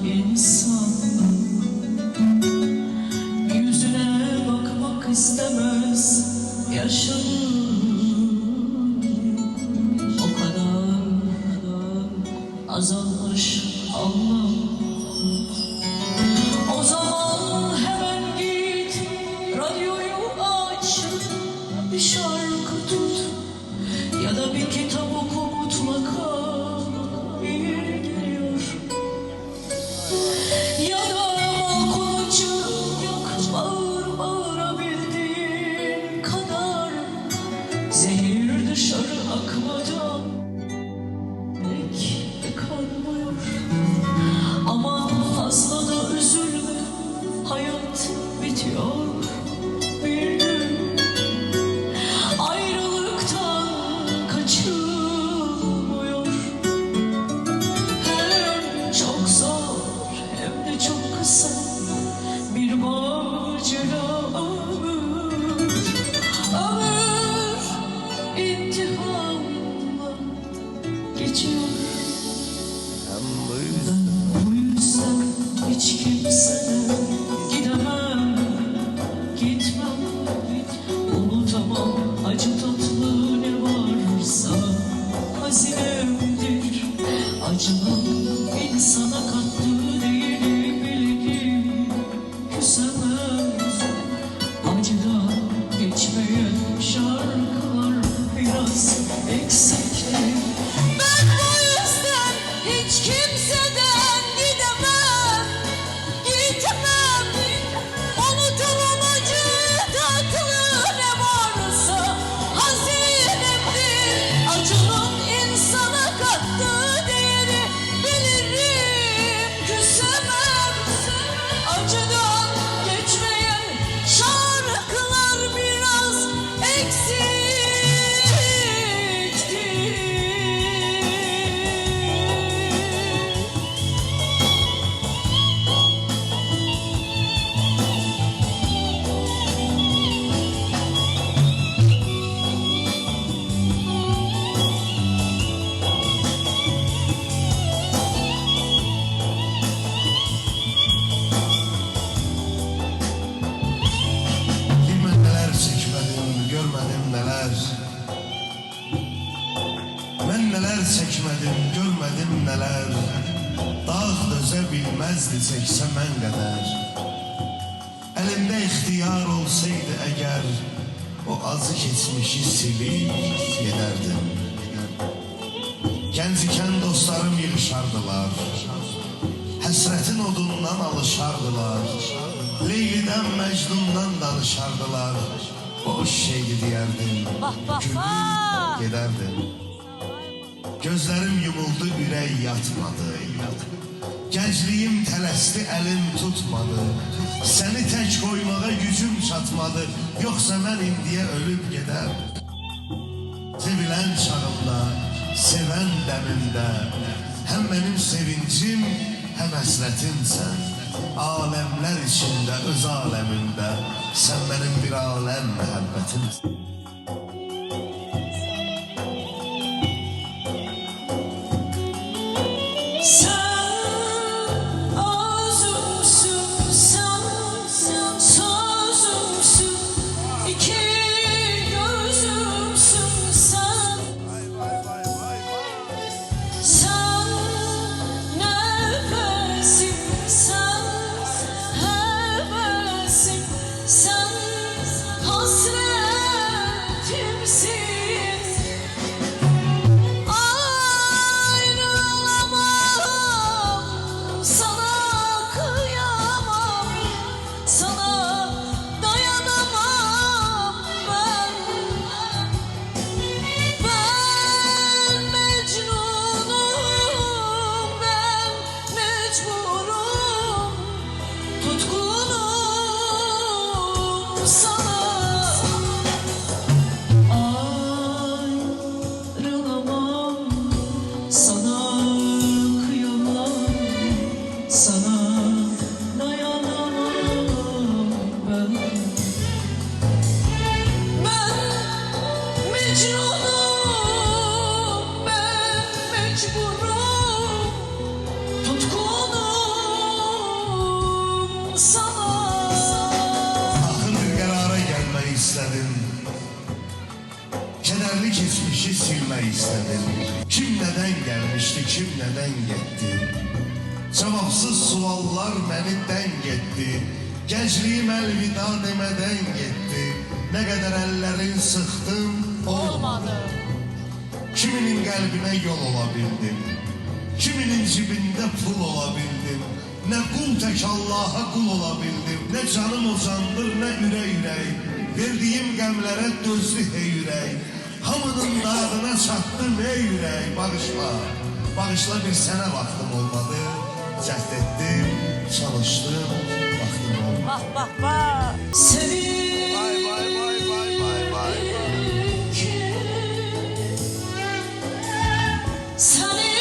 insan yüzüne bakmak istemez yaşamı. O kadar azalmış Allah. O zaman hemen git radyoyu aç, bir şarkı tut ya da bir kitap oku, mutlaka iyi geliyor. Ya da balkonu yak, bağır bağırabildiğin kadar, zehir dışarı akmadan pek kalmıyor. Ama fazla da üzülme, hayat bitiyor bir gün. Ayrılıktan kaçılmıyor. Hem çok zor hem de çok kısa bir macera ömür. Ömür imtihanla geçiyor. Bu yüzden hiç kimseden gidemem, gitmem, unutamam. Acı tatlı ne varsa hazinemdir. Acının insana kattığı değeri bilirim, küsemem. Acıdan geçmeyen şarkılar biraz eksiktir. Ben bu yüzden hiç kimseden gidemem, gitmem. Unutamam acı tatlı ne varsa hazinemdir. Acının insana kattığı değeri bilirim, küsemem. Acıdan geçmeyen şarkılar biraz eksiktir. Bilmem neler çekmedim, görmedim neler. Ben neler çekmedim, görmedim neler. Dağ döze bilmezdi çekse mən qədər. Elimde ihtiyar olsaydı eğer, o azı geçmişi silip giderdim. Genç iken dostlarım yığışardılar, həsrətin odundan alışardılar. Leyli'den Mecnun'dan danışardılar. Boş şeydi diyerdim, gülüp giderdim. Gözlerim yumuldu, ürək yatmadı. Gençliğim tələsdi, elim tutmadı. Seni tek koymağa gücüm çatmadı. Yoksa ben indiye ölüp gider. Sevilen çağımda, seven demimde, hem benim sevincim hem həsrətinsən. Alemler içinde, öz alemimde, sen benim bir alem məhəbbətimsin. Sen özümsün, sen sözümsün, iki gözümsün sen. Sen nefesim, sen hevesim, sen hasretimsin. Mecnunum ben, mecburum, tutkunum kim neden getdi? Cevapsız suallar məni dəng etdi. Gəncliyim əlvida demədən getdi. Nə qədər əllərin sıxdım, Olmadı. kiminin qəlbinə yol ola bildim. Kiminin cibində pul ola bildim. Nə qul tək Allaha qul ola bildim. Nə canım uzandır, nə ürək. Verdiyim qəmlərə dözdü hey ürək. Hamının dadına çatdım ey ürək. Bağışla, bağışla bir sənə vaxtım olmadı. Cəhd etdim, çalışdım, vaxtım olmadı. Bak bak bak. Sevin Vay vay vay vay vay vay vay. ki seni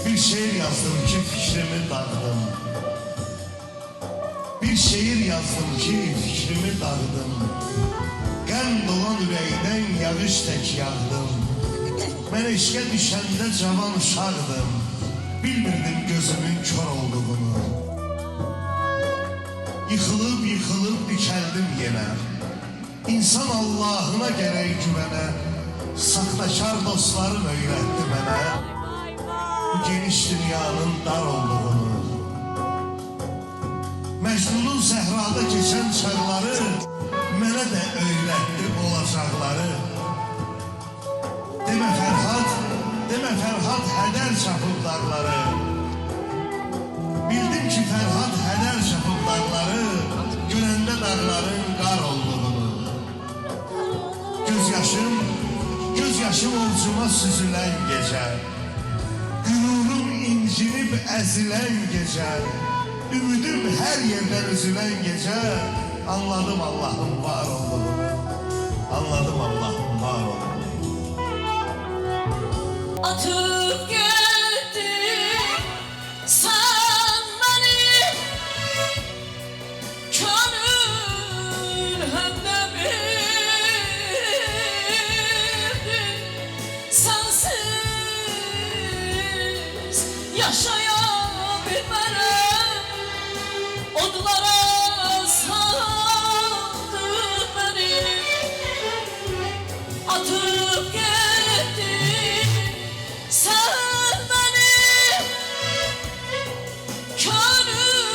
Bir şiir yazdım ki fikrimi dağıdım. Bir şiir yazdım ki fikrimi dağıdım. Qəm dolan ürəkdən yağış tək yağdım. Mən eşqə düşəndə cavan uşaqdım. Bilmirdim gözümün kör olduğunu. Yıxılıb yıxılıb dikəldim yenə. İnsan Allahına gərək güvənə. Saxtakar dostlarım öyrətdi mənə. Vay vay. Bu geniş dünyanın dar olduğunu. Mecnun'un səhrada keçən çağları mənə də öyrətdi olacaqları. Demə Fərhad hədər çapıb dağları. Bildim ki Fərhad hədər çapıb dağları, görəndə dağların qar olduğunu. Gözyaşım ovcuma süzülən gecə, qürurum incinib əzilən gecə, ümidim hər yerdən üzülən gecə, anladım Allah'ın var olduğunu. Anladım Allah'ın var olduğunu. atıp gittin sen beni gönül hemdemimdin sensiz yaşayabilmem odlara sandın beni atıp gittin sen beni gönül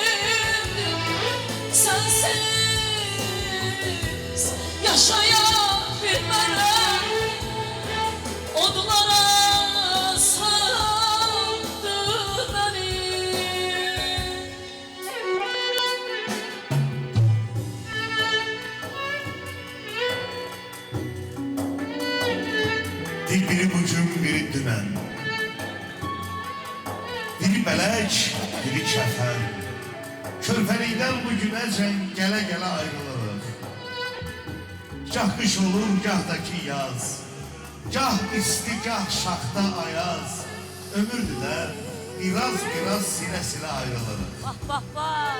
hemdemimdin sensiz yaşayabilmem odlara sandın beni. Biri bugün, biri dünən. Biri bələk, biri kəfən. Körpəlikdən bugünəcən gələ-gələ ayrılırıq. Gah qış olur, gah da ki yaz. Gah isti, gah şaxta ayaz. Ömürdür də, biraz silə-silə ayrılırıq. Bak bak bak.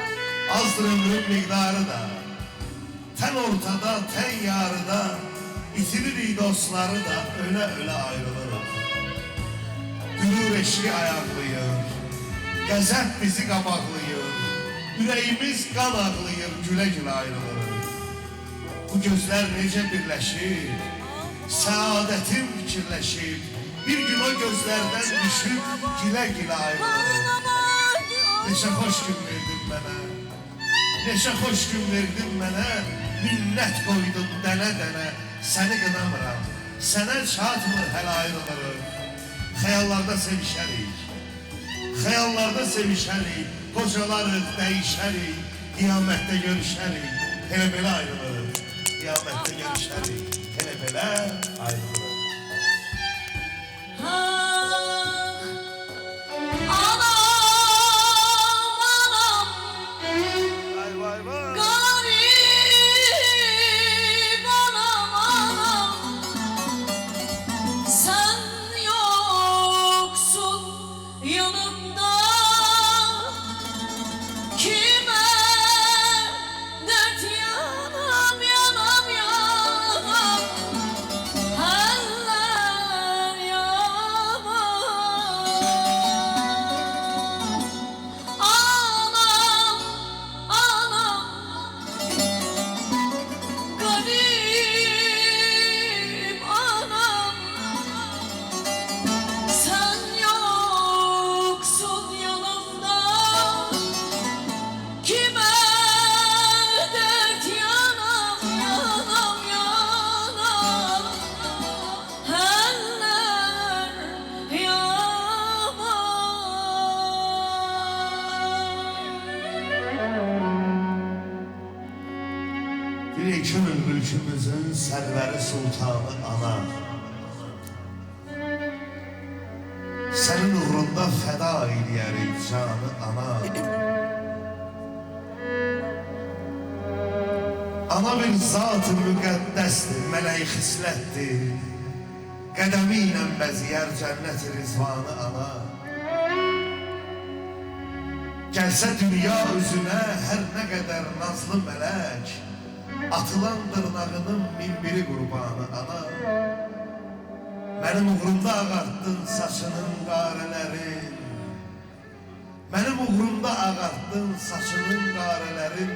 Azdır ömrün miqdarı da. Tən ortada, tən yarıda. İtiririk dostları da, ölə-ölə ayrılırıq. Gülür eşki ayaqlayır. Qəzəb bizi qabaqlayır. Ürəyimiz qan ağlayır, gülə-gülə ayrılırıq. Bu gözlər necə birləşir, səadətim fikirləşib, bir gün o gözlərdən düşüb, gilə-gilə ayrılırıq. Neçə xoş gün verdin mənə, neçə xoş gün verdin mənə, minnət qoydum dənə-dənə, səni qınamıram, sənə çatmır hələ ayrılırıq. Xəyallarda sevişərik, xəyallarda sevişərik, qocalarıq, dəyişərik, qiyamətdə görüşərik, elə belə ayrılırıq. Qiyamətdə görüşərik, elə belə ayrılırıq. Vay vay vay. Garip anam anam, sen yoksun yanımda. Kime dert yanam yanam yanam, haller yaman. Anam anam, garip anam, sen yoksun yanımda. Kime dert yanam yanam yanam, haller yaman. Direk kömür mülkümüzün sərvəri sultanı ana, sənin uğrunda fəda eləyərik canı ana. Ana bir zat-ı müqəddəsdir, mələk xislətdir, qədəmi ilə bəziyər cənnət-i rizvanı ana. Gəlsə dünya üzünə hər nə qədər nazlı mələk, atılan dırnağının min biri qurbanı ana. Mənim uğrumda ağartdın saçının qarələrin, mənim uğrumda ağartdın saçının qarələrin,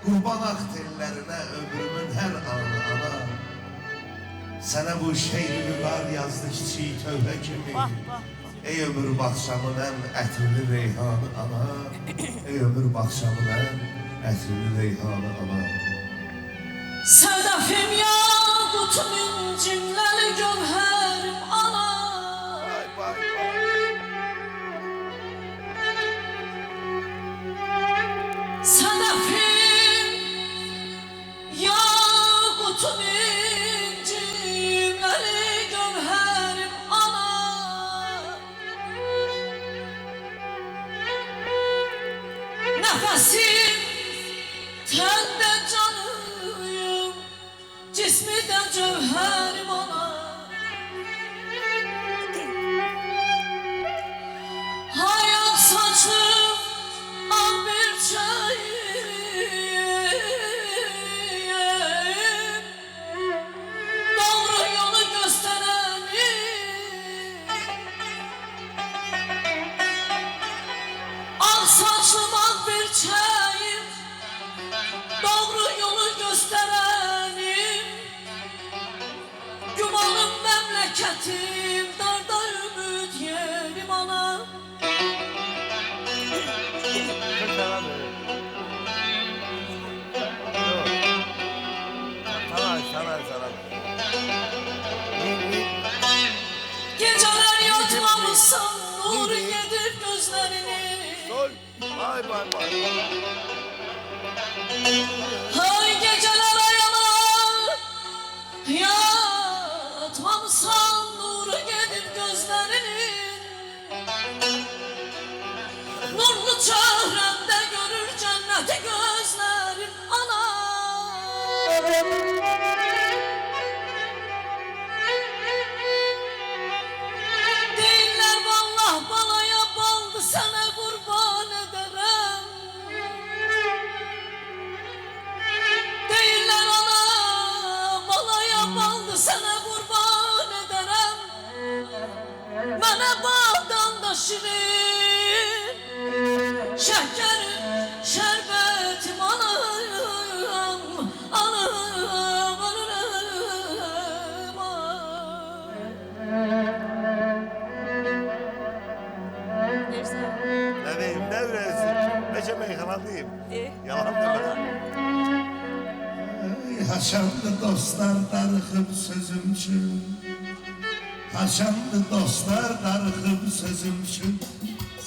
qurban ağ tellərinə ömrümün hər anı ana. Sənə bu şeir-i vüqar yazdı kiçik tövbə kimi, Vah vah. ey ömür baxşamın ən ətirli reyhanı ana, ey ömür baxşamın ən ətirli reyhanı ana. Sedefim yakutun incimleri gövherim ana. Vay vay vay. Sedefim yakutun incimleri gövherim ana. Nefesim tende canıyım, cismi de cevherim ana. Hayat saçım al bir çayım, doğru yolu gösterenim. Al saçım al bir çayım, doğru yolu gösterenim. Gümanım memleketim, darda ümit yerim ana. Geceler yatmamışsın, nur yedir gözlerini. Vay vay vay. Hay geceler ayalar, yatmamışsan nur yedir gözlerinin. Nurlu çehremde görür cenneti gözlerim ana. Değiller vallah balaya baldı, sana kurban ederim. Değiller ana balaya baldı, sana kurban ederim. Mənə bağdan da şirin, şəkərim şərbət Haşandı dostlar darıxıb sözüm üçün Haşandı dostlar darıxıb sözüm üçün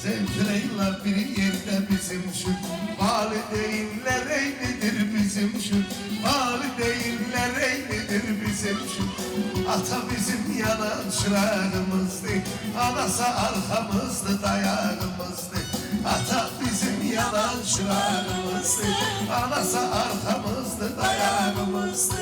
Zevkireyla bir yerde bizim üçün Valideynler eynidir bizim üçün Valideynler eynidir bizim üçün Ata bizim yanan çırağımızdı Anası arkamızdı dayağımızdı Ata bizim yanan çırağımızdı Anası arkamızdı dayağımızdı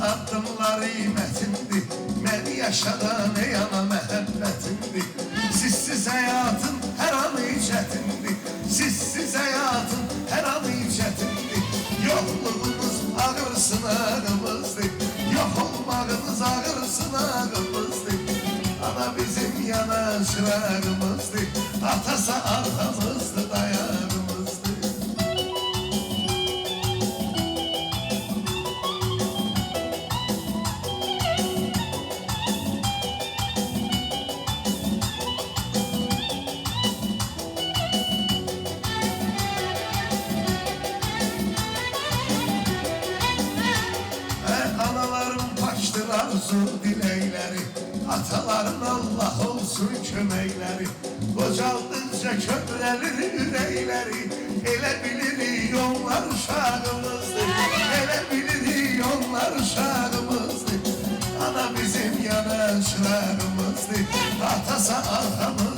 Addımları metindir Məni yaşadan yana məhəbbətindir Sizsiz həyatın hər anı çətindir Sizsiz həyatın hər anı çətindir Yoxluğunuz ağır sınağımızdır Yox olmağınız ağır sınağımızdır Ana bizim yanan çırağımızdır Atası arkamızdır dayağımızdır arzu diləkləri Ataların Allah olsun köməkləri Qocaldıqca kövrəlir ürəkləri Elə bilirik onlar uşağımızdır Elə bilirik onlar uşağımızdır Ana bizim yanan çırağımızdır Atası arkamızdır